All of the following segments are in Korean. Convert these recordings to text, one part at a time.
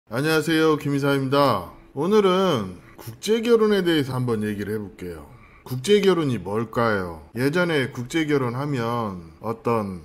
안녕하세요, 김이사입니다. 오늘은 국제결혼에 대해서 한번 얘기를 해볼게요. 국제결혼이 뭘까요? 예전에 국제결혼 하면 어떤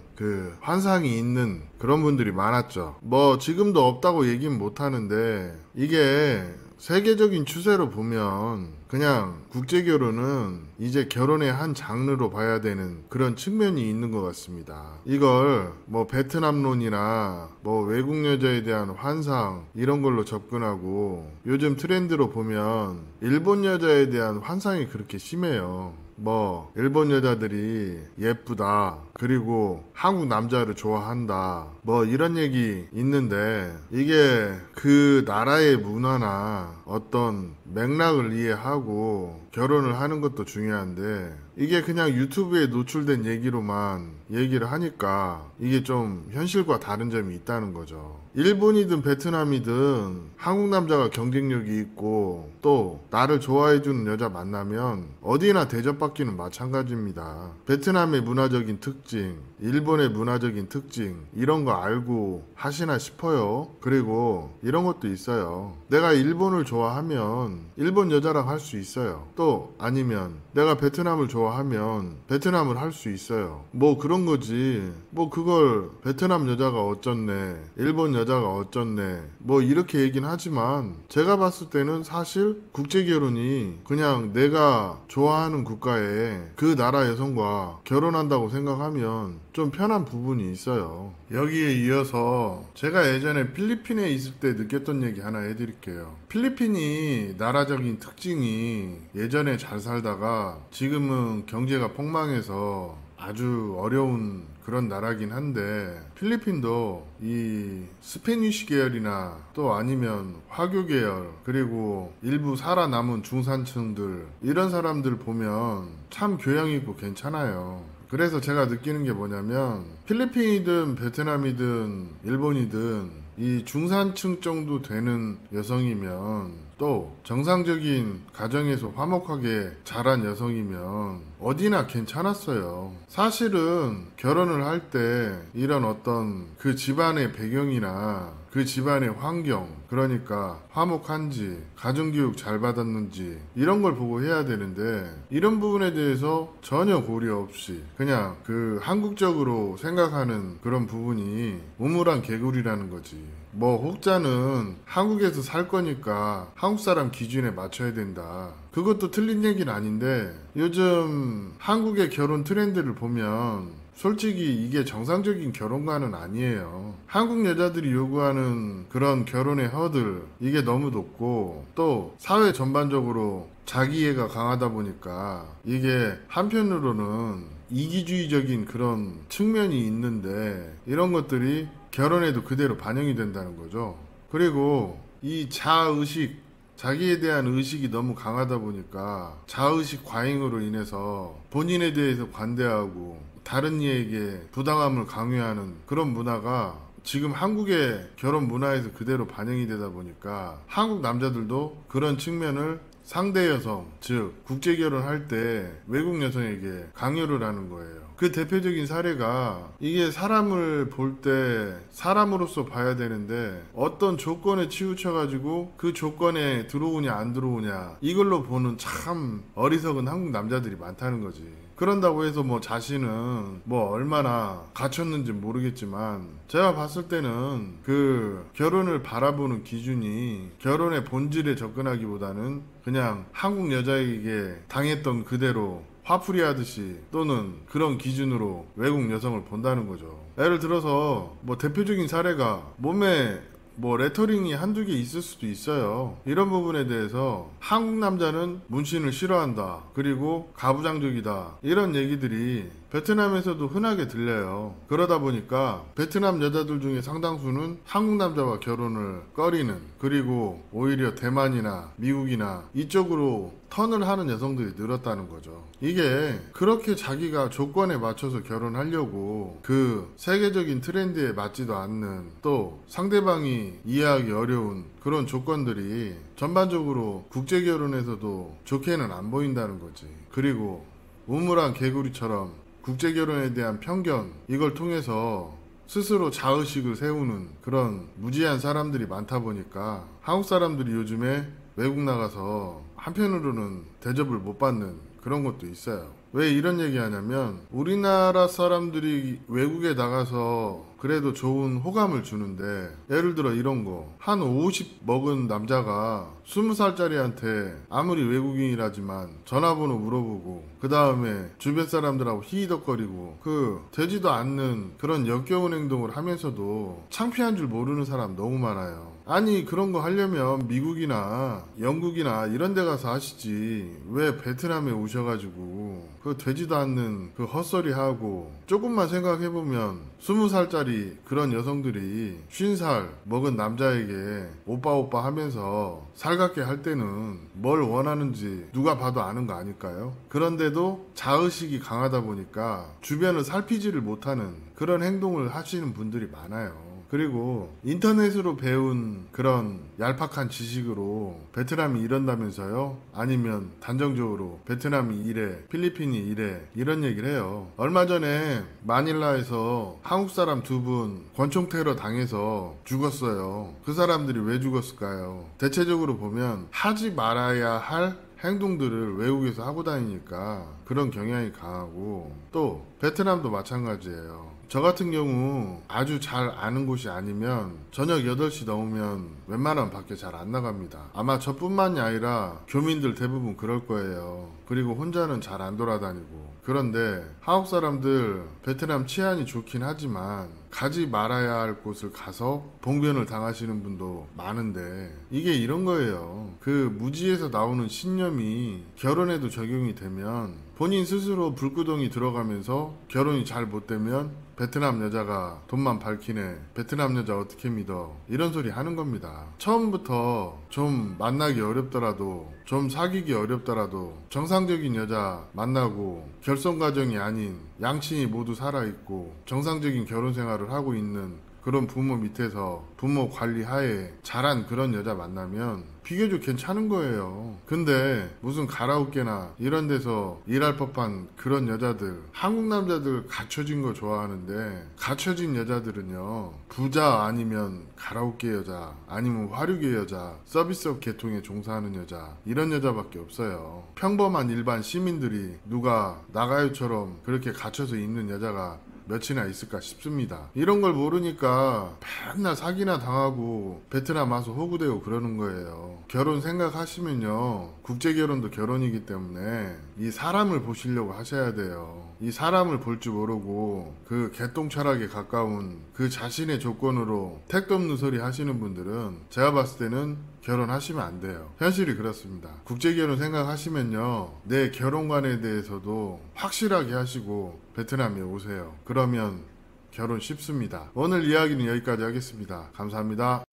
환상이 있는 그런 분들이 많았죠. 뭐 지금도 없다고 얘기는 못하는데 이게 세계적인 추세로 보면 그냥 국제결혼은 이제 결혼의 한 장르로 봐야 되는 그런 측면이 있는 것 같습니다. 이걸 뭐 베트남론이나 뭐 외국 여자에 대한 환상 이런 걸로 접근하고, 요즘 트렌드로 보면 일본 여자에 대한 환상이 그렇게 심해요. 뭐 일본 여자들이 예쁘다, 그리고 한국 남자를 좋아한다, 뭐 이런 얘기 있는데, 이게 그 나라의 문화나 어떤 맥락을 이해하고 결혼을 하는 것도 중요한데, 이게 그냥 유튜브에 노출된 얘기로만 얘기를 하니까 이게 좀 현실과 다른 점이 있다는 거죠. 일본이든 베트남이든 한국 남자가 경쟁력이 있고 또 나를 좋아해주는 여자 만나면 어디나 대접받기는 마찬가지입니다. 베트남의 문화적인 특징, 일본의 문화적인 특징, 이런 거 알고 하시나 싶어요. 그리고 이런 것도 있어요. 내가 일본을 좋아하면 일본 여자랑 할 수 있어요. 또 아니면 내가 베트남을 좋아하면 베트남을 할 수 있어요. 뭐 그런 거지. 뭐 그걸 베트남 여자가 어쩌네, 일본 여자가 어쩌네, 뭐 이렇게 얘기는 하지만 제가 봤을 때는 사실 국제결혼이 그냥 내가 좋아하는 국가의 그 나라 여성과 결혼한다고 생각하면 좀 편한 부분이 있어요. 여기에 이어서 제가 예전에 필리핀에 있을 때 느꼈던 얘기 하나 해드릴게요. 필리핀이 나라적인 특징이 예전에 잘 살다가 지금은 경제가 폭망해서 아주 어려운 그런 나라긴 한데, 필리핀도 이 스페니쉬 계열이나 또 아니면 화교 계열, 그리고 일부 살아남은 중산층들, 이런 사람들 보면 참 교양 있고 괜찮아요. 그래서 제가 느끼는 게 뭐냐면, 필리핀이든 베트남이든 일본이든 이 중산층 정도 되는 여성이면, 또 정상적인 가정에서 화목하게 자란 여성이면 어디나 괜찮았어요. 사실은 결혼을 할 때 이런 어떤 그 집안의 배경이나 그 집안의 환경, 그러니까 화목한지 가정교육 잘 받았는지 이런 걸 보고 해야 되는데, 이런 부분에 대해서 전혀 고려 없이 그냥 그 한국적으로 생각하는 그런 부분이 우물안 개구리라는 거지. 뭐 혹자는 한국에서 살 거니까 한국 사람 기준에 맞춰야 된다, 그것도 틀린 얘기는 아닌데, 요즘 한국의 결혼 트렌드를 보면 솔직히 이게 정상적인 결혼관은 아니에요. 한국 여자들이 요구하는 그런 결혼의 허들, 이게 너무 높고, 또 사회 전반적으로 자기애가 강하다 보니까 이게 한편으로는 이기주의적인 그런 측면이 있는데, 이런 것들이 결혼에도 그대로 반영이 된다는 거죠. 그리고 이 자의식, 자기에 대한 의식이 너무 강하다 보니까 자의식 과잉으로 인해서 본인에 대해서 관대하고 다른 이에게 부당함을 강요하는 그런 문화가 지금 한국의 결혼 문화에서 그대로 반영이 되다 보니까 한국 남자들도 그런 측면을 상대 여성, 즉 국제결혼 할 때 외국 여성에게 강요를 하는 거예요. 그 대표적인 사례가, 이게 사람을 볼 때 사람으로서 봐야 되는데 어떤 조건에 치우쳐가지고 그 조건에 들어오냐 안 들어오냐 이걸로 보는 참 어리석은 한국 남자들이 많다는 거지. 그런다고 해서 뭐 자신은 뭐 얼마나 갖췄는지 모르겠지만, 제가 봤을 때는 그 결혼을 바라보는 기준이 결혼의 본질에 접근하기보다는 그냥 한국 여자에게 당했던 그대로 화풀이 하듯이, 또는 그런 기준으로 외국 여성을 본다는 거죠. 예를 들어서 뭐 대표적인 사례가, 몸에 뭐 레터링이 한두 개 있을 수도 있어요. 이런 부분에 대해서 한국 남자는 문신을 싫어한다, 그리고 가부장적이다, 이런 얘기들이 베트남에서도 흔하게 들려요. 그러다 보니까 베트남 여자들 중에 상당수는 한국 남자와 결혼을 꺼리는, 그리고 오히려 대만이나 미국이나 이쪽으로 턴을 하는 여성들이 늘었다는 거죠. 이게 그렇게 자기가 조건에 맞춰서 결혼하려고 그 세계적인 트렌드에 맞지도 않는, 또 상대방이 이해하기 어려운 그런 조건들이 전반적으로 국제결혼에서도 좋게는 안 보인다는 거지. 그리고 우물안 개구리처럼 국제결혼에 대한 편견, 이걸 통해서 스스로 자의식을 세우는 그런 무지한 사람들이 많다 보니까 한국 사람들이 요즘에 외국 나가서 한편으로는 대접을 못 받는 그런 것도 있어요. 왜 이런 얘기 하냐면 우리나라 사람들이 외국에 나가서 그래도 좋은 호감을 주는데, 예를 들어 이런 거, 한 50 먹은 남자가 20살짜리한테 아무리 외국인이라지만 전화번호 물어보고 그 다음에 주변 사람들하고 히히덕거리고 그 되지도 않는 그런 역겨운 행동을 하면서도 창피한 줄 모르는 사람 너무 많아요. 아니, 그런 거 하려면 미국이나 영국이나 이런 데 가서 하시지 왜 베트남에 오셔가지고 그 되지도 않는 그 헛소리 하고. 조금만 생각해보면 20살짜리 그런 여성들이 50살 먹은 남자에게 오빠 오빠 하면서 살갑게 할 때는 뭘 원하는지 누가 봐도 아는 거 아닐까요? 그런데도 자의식이 강하다 보니까 주변을 살피지를 못하는 그런 행동을 하시는 분들이 많아요. 그리고 인터넷으로 배운 그런 얄팍한 지식으로 베트남이 이런다면서요? 아니면 단정적으로 베트남이 이래, 필리핀이 이래, 이런 얘기를 해요. 얼마 전에 마닐라에서 한국 사람 2분 권총 테러 당해서 죽었어요. 그 사람들이 왜 죽었을까요? 대체적으로 보면 하지 말아야 할 행동들을 외국에서 하고 다니니까 그런 경향이 강하고, 또 베트남도 마찬가지예요. 저 같은 경우 아주 잘 아는 곳이 아니면 저녁 8시 넘으면 웬만하면 밖에 잘 안 나갑니다. 아마 저뿐만이 아니라 교민들 대부분 그럴 거예요. 그리고 혼자는 잘 안 돌아다니고. 그런데 한국 사람들 베트남 치안이 좋긴 하지만 가지 말아야 할 곳을 가서 봉변을 당하시는 분도 많은데, 이게 이런 거예요. 그 무지에서 나오는 신념이 결혼에도 적용이 되면 본인 스스로 불구덩이 들어가면서 결혼이 잘 못 되면 베트남 여자가 돈만 밝히네, 베트남 여자 어떻게 믿어, 이런 소리 하는 겁니다. 처음부터 좀 만나기 어렵더라도, 좀 사귀기 어렵더라도 정상적인 여자 만나고 결혼 과정이 아닌 양친이 모두 살아있고 정상적인 결혼 생활을 하고 있는 그런 부모 밑에서 부모 관리 하에 자란 그런 여자 만나면 비교적 괜찮은 거예요. 근데 무슨 가라오케나 이런 데서 일할 법한 그런 여자들, 한국 남자들 갖춰진 거 좋아하는데, 갖춰진 여자들은요 부자 아니면 가라오케 여자 아니면 화류계 여자, 서비스업 계통에 종사하는 여자, 이런 여자밖에 없어요. 평범한 일반 시민들이 누가 나가요처럼 그렇게 갖춰서 있는 여자가 몇이나 있을까 싶습니다. 이런 걸 모르니까 맨날 사기나 당하고 베트남 와서 호구되고 그러는 거예요. 결혼 생각하시면요, 국제결혼도 결혼이기 때문에 이 사람을 보시려고 하셔야 돼요. 이 사람을 볼 줄 모르고 그 개똥 철학에 가까운 그 자신의 조건으로 택도 없는 소리 하시는 분들은 제가 봤을 때는 결혼하시면 안 돼요. 현실이 그렇습니다. 국제결혼 생각하시면요, 내 결혼관에 대해서도 확실하게 하시고 베트남에 오세요. 그러면 결혼 쉽습니다. 오늘 이야기는 여기까지 하겠습니다. 감사합니다.